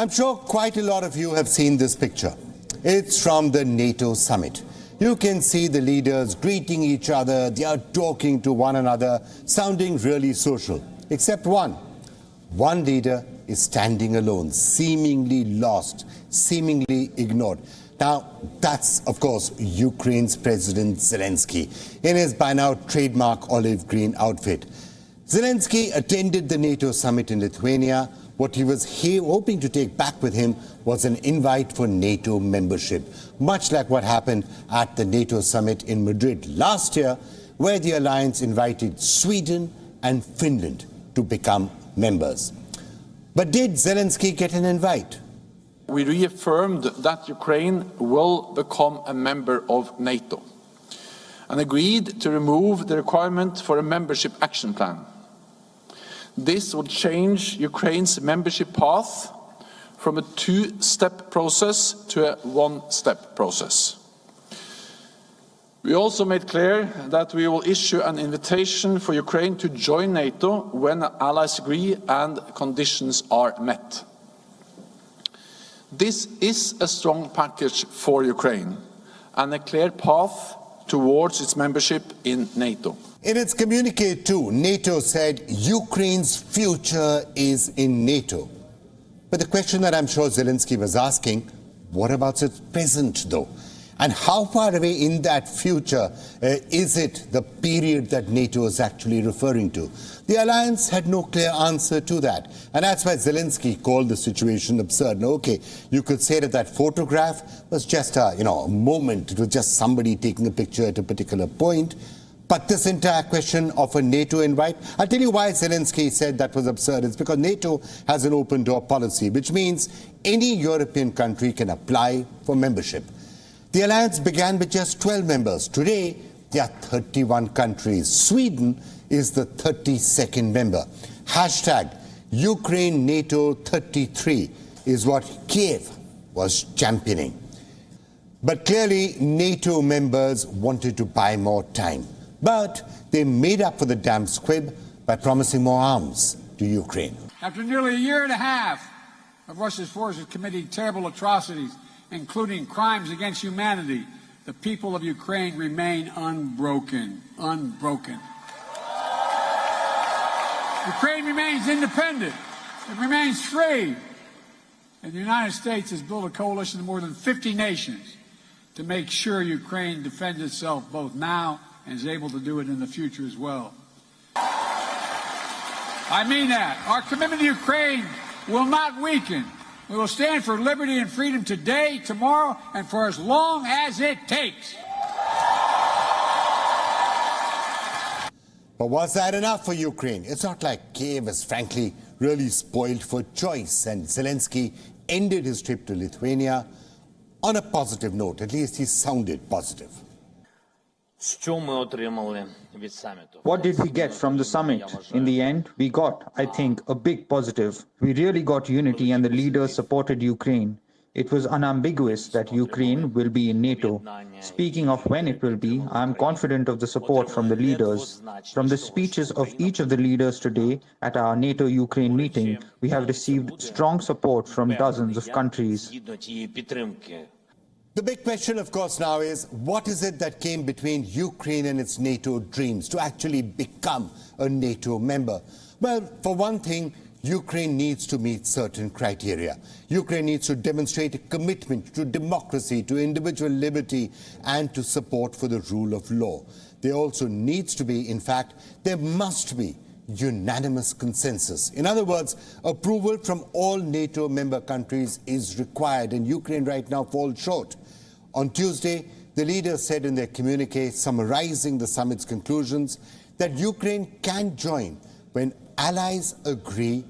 I'm sure quite a lot of you have seen this picture. It's from the NATO summit. You can see the leaders greeting each other, they are talking to one another, sounding really social. Except one. One leader is standing alone, seemingly lost, seemingly ignored. Now, that's, of course, Ukraine's President Zelensky in his by now trademark olive green outfit. Zelensky attended the NATO summit in Lithuania. What he was hoping to take back with him was an invite for NATO membership, much like what happened at the NATO summit in Madrid last year, where the alliance invited Sweden and Finland to become members. But did Zelensky get an invite? We reaffirmed that Ukraine will become a member of NATO and agreed to remove the requirement for a membership action plan. This would change Ukraine's membership path from a two-step process to a one-step process. We also made clear that we will issue an invitation for Ukraine to join NATO when allies agree and conditions are met. This is a strong package for Ukraine and a clear path towards its membership in NATO. In its communique too, NATO said Ukraine's future is in NATO. But the question that I'm sure Zelensky was asking, what about its present though? And how far away in that future is it the period that NATO is actually referring to? The alliance had no clear answer to that. And that's why Zelensky called the situation absurd. Now, okay, you could say that that photograph was just a moment. It was just somebody taking a picture at a particular point. But this entire question of a NATO invite, I'll tell you why Zelensky said that was absurd. It's because NATO has an open door policy, which means any European country can apply for membership. The alliance began with just 12 members. Today, there are 31 countries. Sweden is the 32nd member. Hashtag Ukraine NATO 33 is what Kyiv was championing. But clearly, NATO members wanted to buy more time. But they made up for the damn squib by promising more arms to Ukraine. After nearly a year and a half of Russia's forces committing terrible atrocities, including crimes against humanity, the people of Ukraine remain unbroken. Ukraine remains independent. It remains free. And the United States has built a coalition of more than 50 nations to make sure Ukraine defends itself both now and is able to do it in the future as well. I mean that. Our commitment to Ukraine will not weaken. We will stand for liberty and freedom today, tomorrow, and for as long as it takes. But was that enough for Ukraine? It's not like Kyiv is frankly really spoiled for choice, and Zelensky ended his trip to Lithuania on a positive note. At least he sounded positive. What did we get from the summit? In the end, we got, I think, a big positive. We really got unity and the leaders supported Ukraine. It was unambiguous that Ukraine will be in NATO. Speaking of when it will be, I am confident of the support from the leaders. From the speeches of each of the leaders today at our NATO-Ukraine meeting, we have received strong support from dozens of countries. The big question, of course, now is what is it that came between Ukraine and its NATO dreams to actually become a NATO member? Well, for one thing, Ukraine needs to meet certain criteria. Ukraine needs to demonstrate a commitment to democracy, to individual liberty, and to support for the rule of law. There also needs to be, in fact, there must be unanimous consensus. In other words, approval from all NATO member countries is required, and Ukraine right now falls short. On Tuesday, the leaders said in their communique summarizing the summit's conclusions that Ukraine can join when allies agree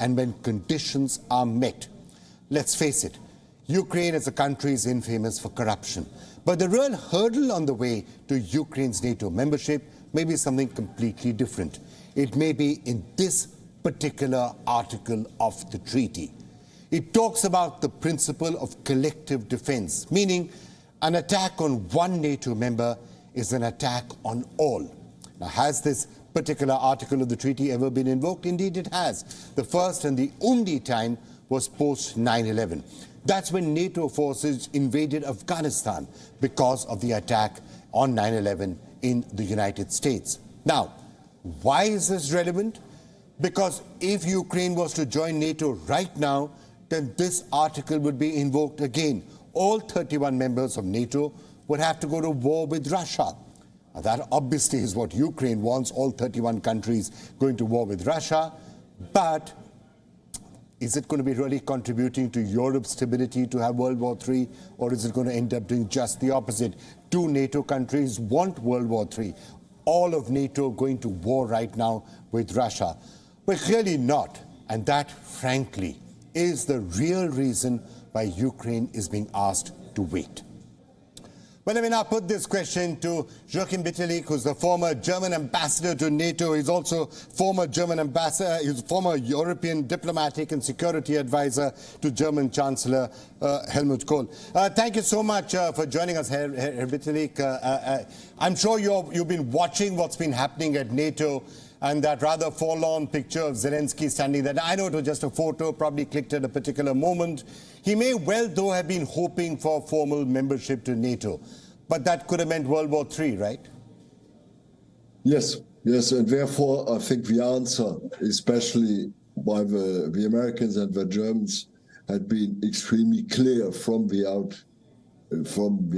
and when conditions are met. Let's face it, Ukraine as a country is infamous for corruption. But the real hurdle on the way to Ukraine's NATO membership may be something completely different. It may be in this particular article of the treaty. It talks about the principle of collective defense, meaning an attack on one NATO member is an attack on all. Now, has this particular article of the treaty ever been invoked? Indeed, it has. The first and the only time was post 9/11. That's when NATO forces invaded Afghanistan because of the attack on 9/11 in the United States. Now, why is this relevant? Because if Ukraine was to join NATO right now, then this article would be invoked again. All 31 members of NATO would have to go to war with Russia. Now, that obviously is what Ukraine wants, all 31 countries going to war with Russia. But is it going to be really contributing to Europe's stability to have World War III, or is it going to end up doing just the opposite? Two NATO countries want World War III. All of NATO going to war right now with Russia. Well, clearly not. And that, frankly, is the real reason why Ukraine is being asked to wait. Well, let me now put this question to Joachim Bitterlich, who's the former German ambassador to NATO. He's also former German ambassador, he's former European diplomatic and security advisor to German Chancellor Helmut Kohl. Thank you so much for joining us, Herr Bitterlich. I'm sure you've been watching what's been happening at NATO, and that rather forlorn picture of Zelensky standing there. I know it was just a photo, probably clicked at a particular moment. He may well, though, have been hoping for formal membership to NATO. But that could have meant World War III, right? Yes, and therefore I think the answer, especially by the Americans and the Germans, had been extremely clear from the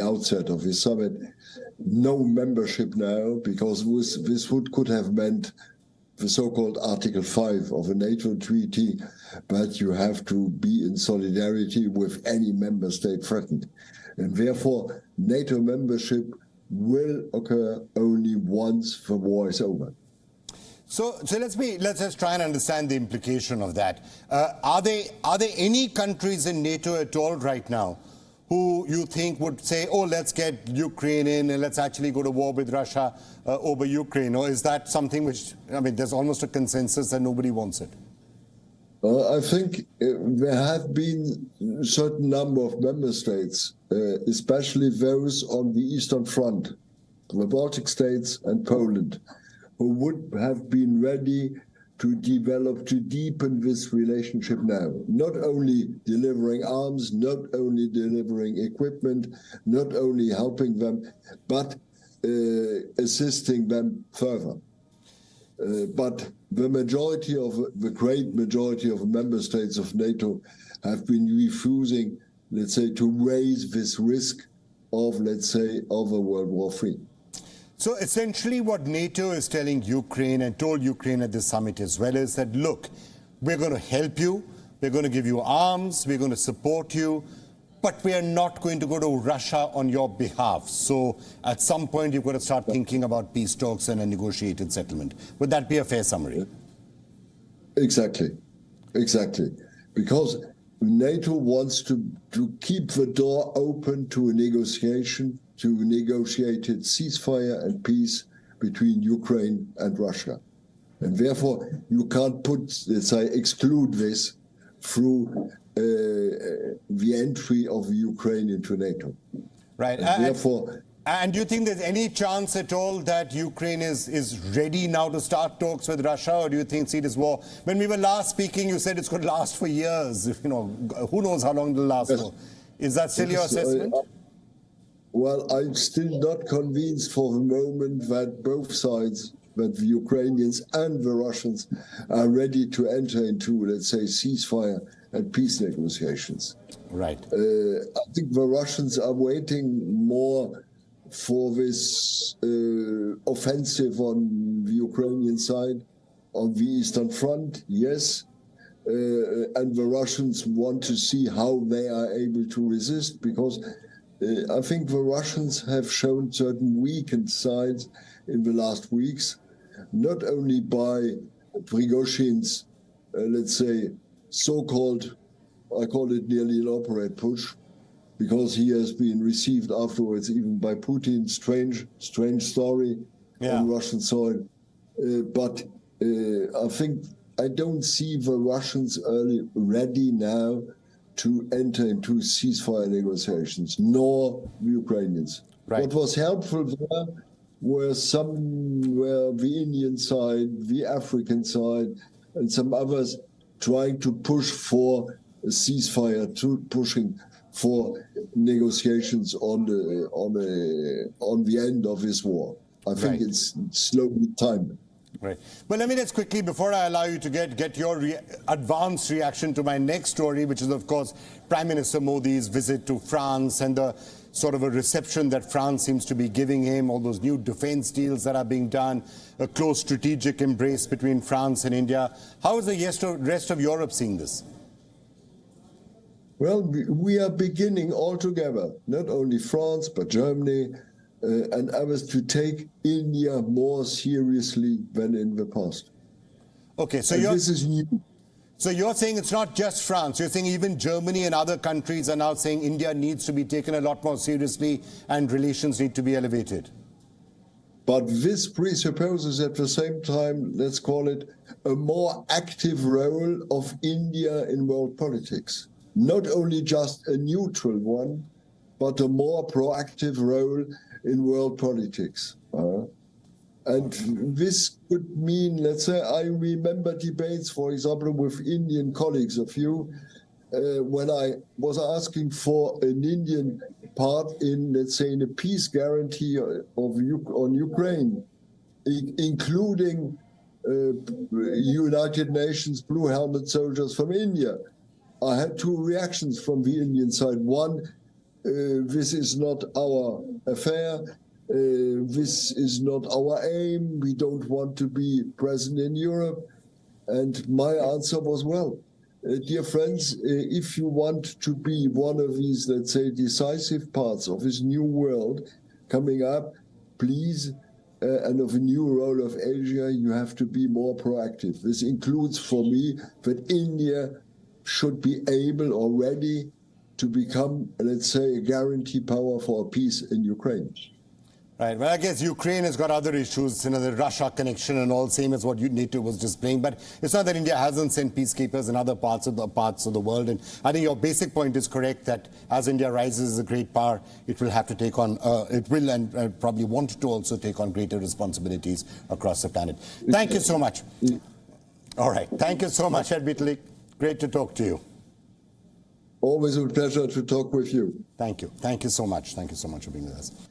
outset of the summit. No membership now, because this could have meant the so-called Article 5 of a NATO treaty, but you have to be in solidarity with any member state threatened. And therefore, NATO membership will occur only once the war is over. So let's just try and understand the implication of that. Are there any countries in NATO at all right now who you think would say, oh, let's get Ukraine in and let's actually go to war with Russia over Ukraine? Or is that something which, I mean, there's almost a consensus that nobody wants it? I think there have been a certain number of member states, especially those on the Eastern Front, the Baltic states and Poland, who would have been ready to deepen this relationship now. Not only delivering arms, not only delivering equipment, not only helping them, but assisting them further. But the great majority of member states of NATO have been refusing, let's say, to raise this risk of, let's say, of a World War III. So essentially what NATO is telling Ukraine, and told Ukraine at the summit as well, is that, look, we're going to help you, we're going to give you arms, we're going to support you, but we are not going to go to Russia on your behalf. So at some point you've got to start thinking about peace talks and a negotiated settlement. Would that be a fair summary? Exactly. Because NATO wants to keep the door open to a negotiation, to a negotiated ceasefire and peace between Ukraine and Russia. And therefore, you can't let's say, exclude this through the entry of Ukraine into NATO. Right. And therefore, and do you think there's any chance at all that Ukraine is ready now to start talks with Russia, or do you think, see this war? When we were last speaking, you said it's going to last for years. You know, who knows how long it'll last for? Is that still your assessment? Well, I'm still not convinced for the moment that both sides, that the Ukrainians and the Russians, are ready to enter into, let's say, ceasefire and peace negotiations. Right. I think the Russians are waiting more for this offensive on the Ukrainian side, on the Eastern Front, yes. And the Russians want to see how they are able to resist, because I think the Russians have shown certain weakened sides in the last weeks, not only by Prigozhin's, let's say, so-called, I call it nearly an operate push, because he has been received afterwards even by Putin. Strange story on Russian soil. But I don't see the Russians ready now to enter into ceasefire negotiations, nor the Ukrainians. Right. What was helpful there were the Indian side, the African side, and some others trying to push for a ceasefire, pushing for negotiations on the end of this war. I think it's slowly time. Right. Well, let me just quickly, before I allow you to get your advanced reaction to my next story, which is, of course, Prime Minister Modi's visit to France and the sort of a reception that France seems to be giving him, all those new defense deals that are being done, a close strategic embrace between France and India. How is the rest of Europe seeing this? Well, we are beginning all together, not only France, but Germany, and others, to take India more seriously than in the past. Okay, so this is new. So you're saying it's not just France, you're saying even Germany and other countries are now saying India needs to be taken a lot more seriously and relations need to be elevated. But this presupposes at the same time, let's call it, a more active role of India in world politics. Not only just a neutral one, but a more proactive role in world politics. And this could mean, let's say, I remember debates, for example, with Indian colleagues of you, when I was asking for an Indian part in, let's say, in a peace guarantee on Ukraine, including United Nations Blue Helmet soldiers from India. I had two reactions from the Indian side. One, this is not our affair. This is not our aim. We don't want to be present in Europe. And my answer was, well, dear friends, if you want to be one of these, let's say, decisive parts of this new world coming up, please, and of a new role of Asia, you have to be more proactive. This includes for me that India should be able or ready to become, let's say, a guarantee power for peace in Ukraine. Right. Well, I guess Ukraine has got other issues, the Russia connection and all, same as what NATO was displaying. But it's not that India hasn't sent peacekeepers in other parts of the world. And I think your basic point is correct that as India rises as a great power, it will have to take on, it will and probably want to also take on greater responsibilities across the planet. Thank you so much. All right. Thank you so much, Ed Bitalik. Great to talk to you. Always a pleasure to talk with you. Thank you. Thank you so much. Thank you so much for being with us.